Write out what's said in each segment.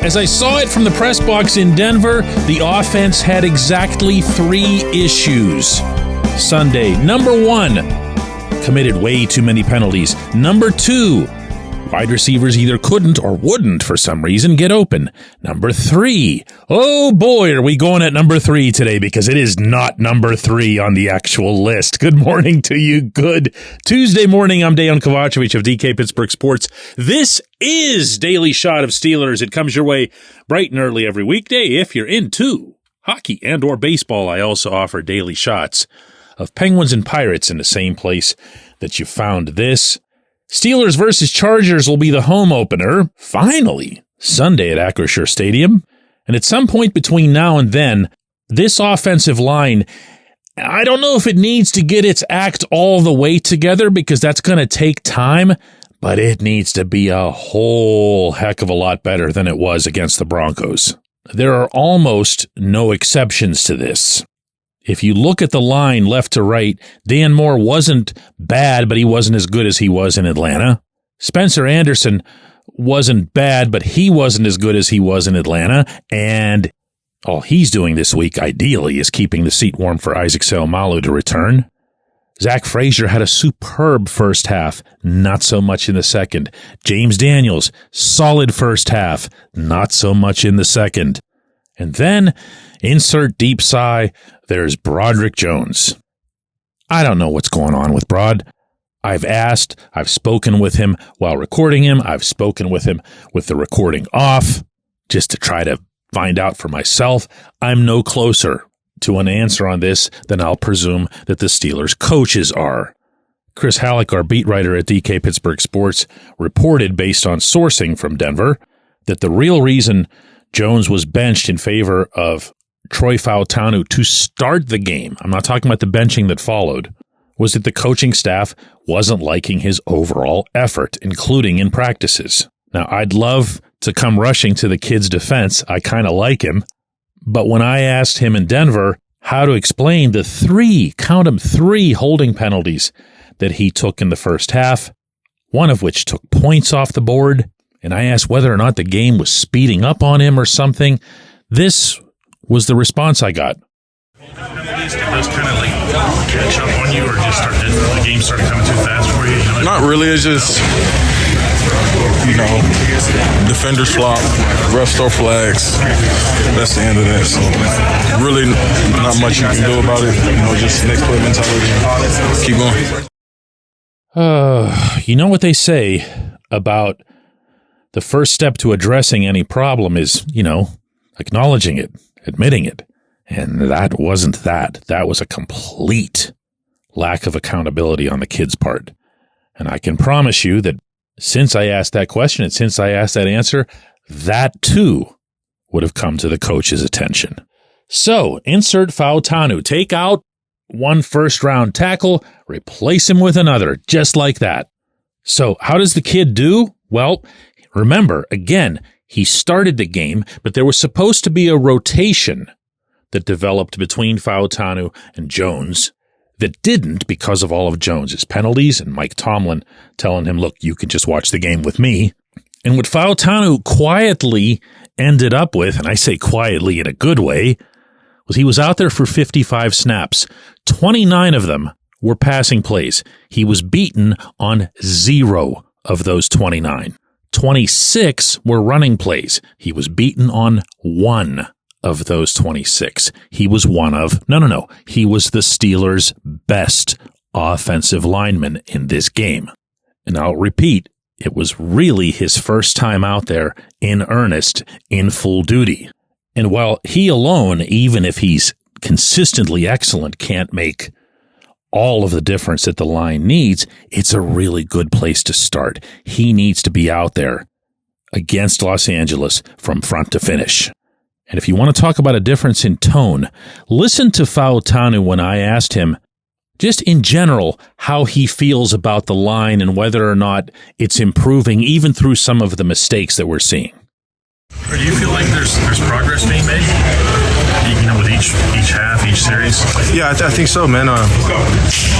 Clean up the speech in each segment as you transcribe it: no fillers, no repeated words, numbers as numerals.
As I saw it from the press box in Denver, the offense had exactly 3 issues. Sunday, number 1, committed way too many penalties. Number 2, wide receivers either couldn't or wouldn't, for some reason, get open. Number 3, oh boy, are we going at number 3 today, because it is not number 3 on the actual list. Good morning to you. Good Tuesday morning. I'm Dejan Kovacevic of DK Pittsburgh Sports. This is Daily Shot of Steelers. It comes your way bright and early every weekday. If you're into hockey and or baseball, I also offer daily shots of Penguins and Pirates in the same place that you found this. Steelers versus Chargers will be the home opener, finally, Sunday at Acrisure Stadium. And at some point between now and then, this offensive line, I don't know if it needs to get its act all the way together, because that's going to take time, but it needs to be a whole heck of a lot better than it was against the Broncos. There are almost no exceptions to this. If you look at the line left to right, Dan Moore wasn't bad, but he wasn't as good as he was in Atlanta. Spencer Anderson wasn't bad, but he wasn't as good as he was in Atlanta. And all he's doing this week, ideally, is keeping the seat warm for Isaac Seumalo to return. Zach Frazier had a superb first half, not so much in the second. James Daniels, solid first half, not so much in the second. And then, insert deep sigh, there's Broderick Jones. I don't know what's going on with Brod. I've spoken with him while recording him. I've spoken with him with the recording off, just to try to find out for myself. I'm no closer to an answer on this than I'll presume that the Steelers coaches are. Chris Halleck, our beat writer at DK Pittsburgh Sports, reported, based on sourcing from Denver, that the real reason Jones was benched in favor of Troy Fautanu to start the game, I'm not talking about the benching that followed, was that the coaching staff wasn't liking his overall effort, including in practices. Now, I'd love to come rushing to the kid's defense. I kind of like him. But when I asked him in Denver how to explain the 3 holding penalties that he took in the first half, one of which took points off the board, and I asked whether or not the game was speeding up on him or something, this was the response I got. Did those kind of catch up on you, or just the game started coming too fast for you? Not really. It's just, defenders flop, refs throw flags. That's the end of that. So really not much you can do about it. Just next play mentality. Keep going. You know what they say about the first step to addressing any problem is, acknowledging it, admitting it. And that wasn't that. That was a complete lack of accountability on the kid's part. And I can promise you that since I asked that question and since I asked that answer, that too would have come to the coach's attention. So, insert Fautanu. Take out one first-round tackle, replace him with another, just like that. So, how does the kid do? Well, remember, again, he started the game, but there was supposed to be a rotation that developed between Fautanu and Jones that didn't because of all of Jones's penalties and Mike Tomlin telling him, look, you can just watch the game with me. And what Fautanu quietly ended up with, and I say quietly in a good way, was he was out there for 55 snaps. 29 of them were passing plays. He was beaten on 0 of those 29. 26 were running plays. He was beaten on 1 of those 26. He was he was the Steelers' best offensive lineman in this game. And I'll repeat, it was really his first time out there in earnest, in full duty. And while he alone, even if he's consistently excellent, can't make all of the difference that the line needs, it's a really good place to start. He needs to be out there against Los Angeles from front to finish. And if you want to talk about a difference in tone, listen to Fautanu when I asked him, just in general, how he feels about the line and whether or not it's improving even through some of the mistakes that we're seeing. Do you feel like there's progress being made? With each half, each series? Yeah, I think so, man.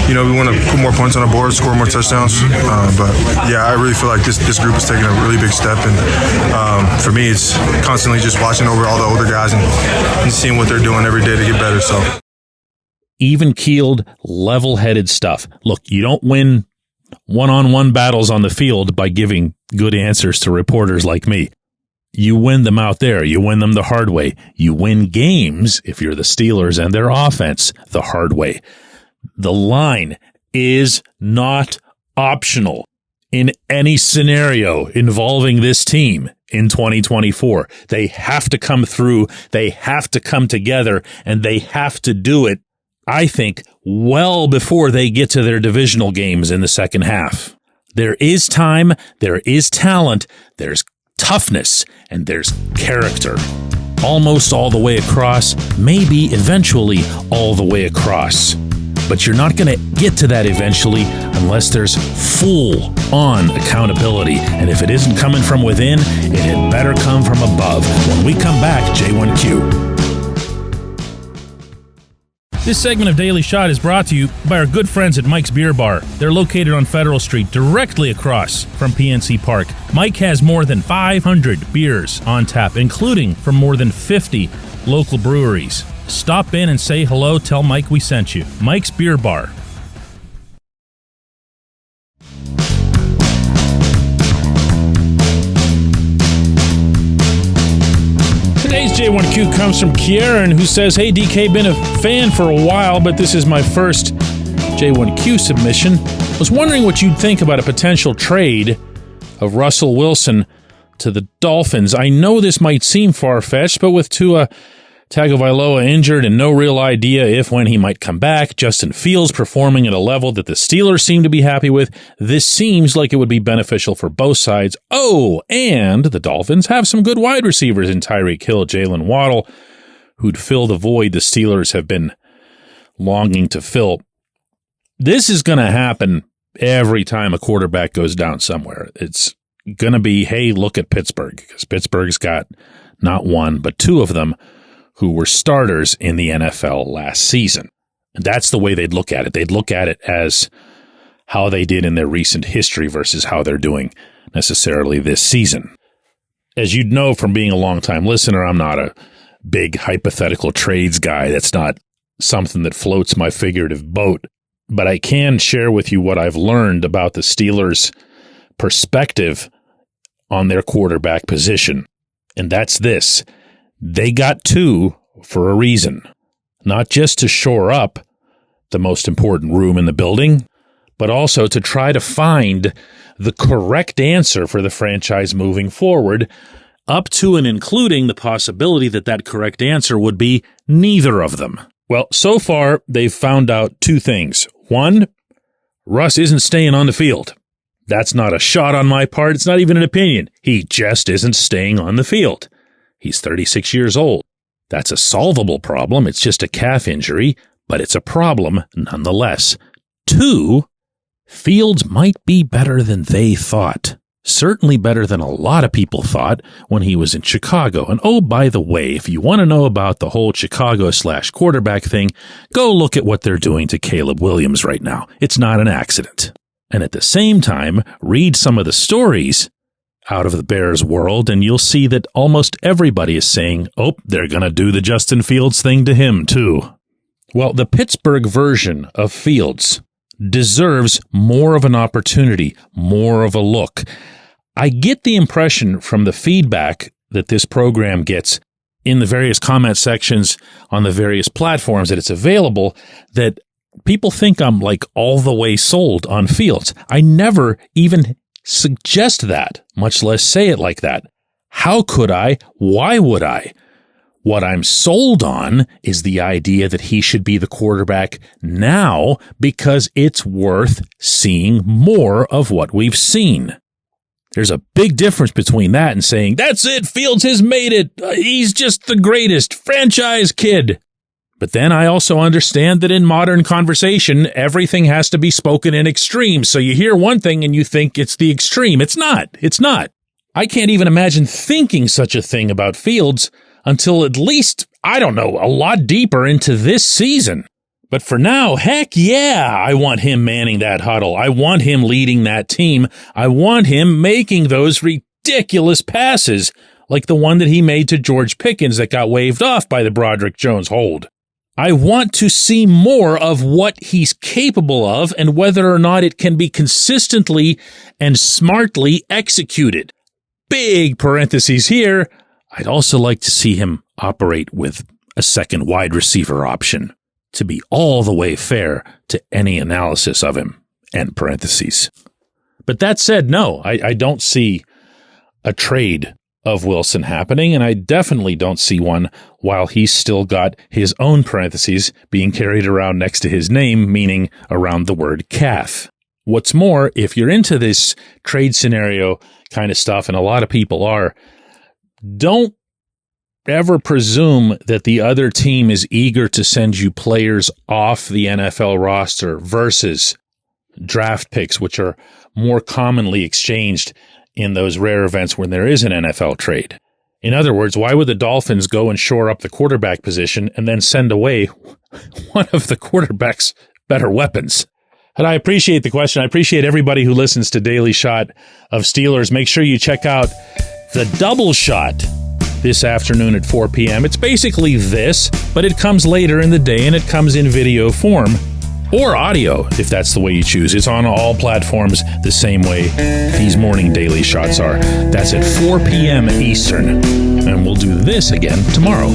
we want to put more points on the board, score more touchdowns. But yeah, I really feel like this group is taking a really big step. And for me, it's constantly just watching over all the older guys and seeing what they're doing every day to get better. So even-keeled, level-headed stuff. Look, you don't win one-on-one battles on the field by giving good answers to reporters like me. You win them out there. You win them the hard way. You win games, if you're the Steelers and their offense, the hard way. The line is not optional in any scenario involving this team in 2024. They have to come through. They have to come together, and they have to do it, I think, well before they get to their divisional games in the second half. There is time, there is talent, there's toughness, and there's character. Almost all the way across, maybe eventually all the way across. But you're not going to get to that eventually unless there's full-on accountability. And if it isn't coming from within, it had better come from above. When we come back, J1Q. This segment of Daily Shot is brought to you by our good friends at Mike's Beer Bar. They're located on Federal Street, directly across from PNC Park. Mike has more than 500 beers on tap, including from more than 50 local breweries. Stop in and say hello. Tell Mike we sent you. Mike's Beer Bar. Today's J1Q comes from Kieran, who says, "Hey DK, been a fan for a while, but this is my first J1Q submission. Was wondering what you'd think about a potential trade of Russell Wilson to the Dolphins. I know this might seem far-fetched, but with Tua Tagovailoa injured and no real idea if when he might come back, Justin Fields performing at a level that the Steelers seem to be happy with, this seems like it would be beneficial for both sides. Oh, and the Dolphins have some good wide receivers in Tyreek Hill, Jalen Waddle, who'd fill the void the Steelers have been longing to fill." This is going to happen every time a quarterback goes down somewhere. It's going to be, hey, look at Pittsburgh, because Pittsburgh's got not one, but two of them who were starters in the NFL last season. And that's the way they'd look at it. They'd look at it as how they did in their recent history versus how they're doing necessarily this season. As you'd know from being a longtime listener, I'm not a big hypothetical trades guy. That's not something that floats my figurative boat. But I can share with you what I've learned about the Steelers' perspective on their quarterback position. And that's this. They got two for a reason, not just to shore up the most important room in the building, but also to try to find the correct answer for the franchise moving forward, up to and including the possibility that that correct answer would be neither of them. Well, so far, they've found out two things. One, Russ isn't staying on the field. That's not a shot on my part. It's not even an opinion. He just isn't staying on the field. He's 36 years old. That's a solvable problem. It's just a calf injury, but it's a problem nonetheless. Two, Fields might be better than they thought. Certainly better than a lot of people thought when he was in Chicago. And oh, by the way, if you want to know about the whole Chicago/quarterback thing, go look at what they're doing to Caleb Williams right now. It's not an accident. And at the same time, read some of the stories out of the Bears world, and you'll see that almost everybody is saying, oh, they're going to do the Justin Fields thing to him, too. Well, the Pittsburgh version of Fields deserves more of an opportunity, more of a look. I get the impression from the feedback that this program gets in the various comment sections on the various platforms that it's available that people think I'm like all the way sold on Fields. I never even suggest that, much less say it like that. How could I? Why would I? What I'm sold on is the idea that he should be the quarterback now because it's worth seeing more of what we've seen. There's a big difference between that and saying, that's it, Fields has made it. He's just the greatest franchise kid. But then I also understand that in modern conversation, everything has to be spoken in extremes. So you hear one thing and you think it's the extreme. It's not. It's not. I can't even imagine thinking such a thing about Fields until at least, I don't know, a lot deeper into this season. But for now, heck yeah, I want him manning that huddle. I want him leading that team. I want him making those ridiculous passes like the one that he made to George Pickens that got waved off by the Broderick Jones hold. I want to see more of what he's capable of and whether or not it can be consistently and smartly executed. Big parentheses here. I'd also like to see him operate with a second wide receiver option to be all the way fair to any analysis of him, end parentheses. But that said, no, I don't see a trade of Wilson happening, and I definitely don't see one while he's still got his own parentheses being carried around next to his name, meaning around the word calf. What's more, if you're into this trade scenario kind of stuff, and a lot of people are, don't ever presume that the other team is eager to send you players off the NFL roster versus draft picks, which are more commonly exchanged in those rare events when there is an NFL trade. In other words, why would the Dolphins go and shore up the quarterback position and then send away one of the quarterback's better weapons? And I appreciate the question. I appreciate everybody who listens to Daily Shot of Steelers. Make sure you check out the double shot this afternoon at 4 p.m. It's basically this, but it comes later in the day and it comes in video form or audio, if that's the way you choose. It's on all platforms the same way these morning Daily Shots are. That's at 4 p.m. Eastern, and we'll do this again tomorrow.